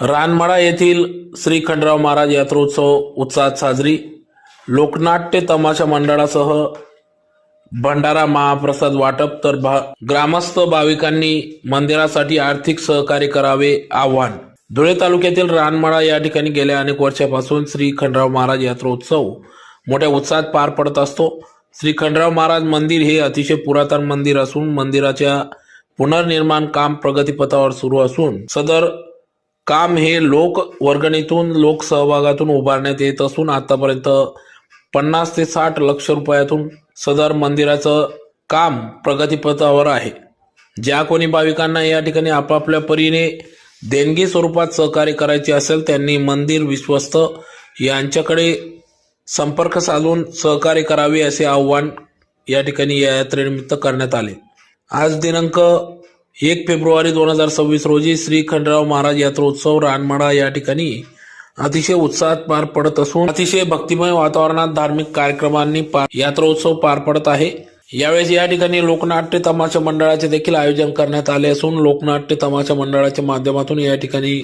रानमळा येथील श्री खंडराव महाराज यात्रोत्सव उत्साहात साजरी। लोकनाट्य तमाशा मंडळासह भंडारा महाप्रसाद वाटप तर ग्रामस्थ भाविकांनी मंदिरासाठी आर्थिक सहकार्य करावे आवाहन। धुळे तालुक्यातील रानमळा या ठिकाणी गेल्या अनेक वर्षापासून श्री खंडराव महाराज यात्रोत्सव मोठ्या उत्साहात पार पडत असतो। श्री खंडराव महाराज मंदिर हे अतिशय पुरातन मंदिर असून मंदिराच्या पुनर्निर्माण काम प्रगतीपथावर सुरू असून सदर काम हे लोक वर्गणीतून लोक सहभागातून उभारण्यात येत असून आतापर्यंत 50 ते 60 लक्ष रुपयातून सदर मंदिराचं काम प्रगतीपथावर आहे। ज्या कोणी भाविकांना या ठिकाणी आपापल्या परीने देणगी स्वरूपात सहकार्य करायचे असेल त्यांनी मंदिर विश्वस्त यांच्याकडे संपर्क साधून सहकार्य करावे असे आवाहन या ठिकाणी या यात्रेनिमित्त करण्यात आले। आज दिनांक 1 फेब्रुवारी 2026 रोजी श्री खंडराव महाराज यात्रोत्सव रानमळा या ठिकाणी अतिशय उत्साहात पार पडत असून अतिशय भक्तिमय वातावरणात धार्मिक कार्यक्रमांनी यात्रोत्सव पार पडत आहे। यावेळी या ठिकाणी लोकनाट्य तमाशा मंडळाचे देखील आयोजन करण्यात आले असून लोकनाट्य तमाशा मंडळाच्या माध्यमातून या ठिकाणी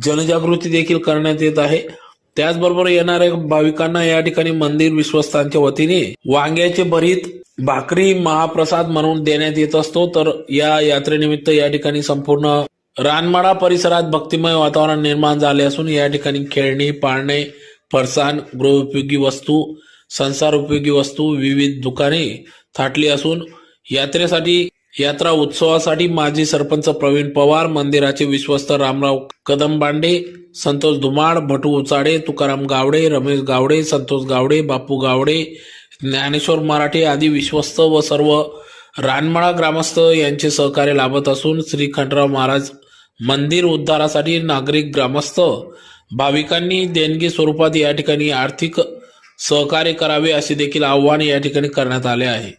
जनजागृती देखील करण्यात येत आहे। त्याचबरोबर येणाऱ्या भाविकांना या ठिकाणी मंदिर विश्वस्तांच्या वतीने वांग्याचे भरीत भाकरी महाप्रसाद म्हणून देण्यात येत असतो। तर या यात्रेनिमित्त या ठिकाणी संपूर्ण रानमळा परिसरात भक्तिमय वातावरण निर्माण झाले असून या ठिकाणी खेळणी, पाळणे, फरसाण, गृहोपयोगी वस्तू, संसार उपयोगी वस्तू, विविध दुकाने थाटली असून यात्रा उत्सवासाठी माजी सरपंच प्रवीण पवार, मंदिराचे विश्वस्त रामराव कदमबांडे, संतोष धुमाड, भटू उचाडे, तुकाराम गावडे, रमेश गावडे, संतोष गावडे, बापू गावडे, ज्ञानेश्वर मराठे आदी विश्वस्त व सर्व रानमळा ग्रामस्थ यांचे सहकार्य लाभत असून श्री खंडराव महाराज मंदिर उद्धारासाठी नागरिक ग्रामस्थ भाविकांनी देणगी स्वरूपात या ठिकाणी आर्थिक सहकार्य करावे असे देखील आवाहन या ठिकाणी करण्यात आले आहे।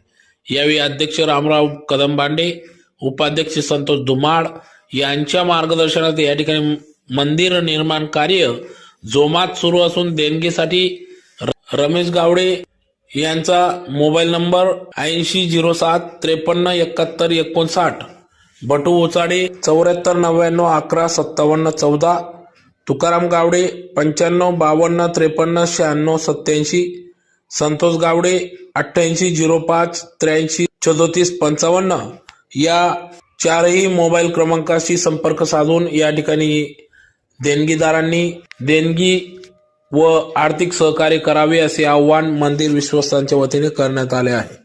यावेळी अध्यक्ष रामराव कदमबांडे, उपाध्यक्ष संतोष धुमाड यांच्या मार्गदर्शनात या ठिकाणी मंदिर निर्माण कार्य जोमात सुरू असून देणगीसाठी रमेश गावडे यांचा मोबाईल नंबर 8007537159, भटू उचाडे 7499115714, तुकाराम गावडे 9552539687, संतोष गावडे 8805833455 या चारही मोबाईल क्रमांकाशी संपर्क साधून या ठिकाणी देणगीदारांनी देणगी व आर्थिक सहकार्य करावे असे आवाहन मंदिर विश्वस्तांच्या वतीने करण्यात आले आहे।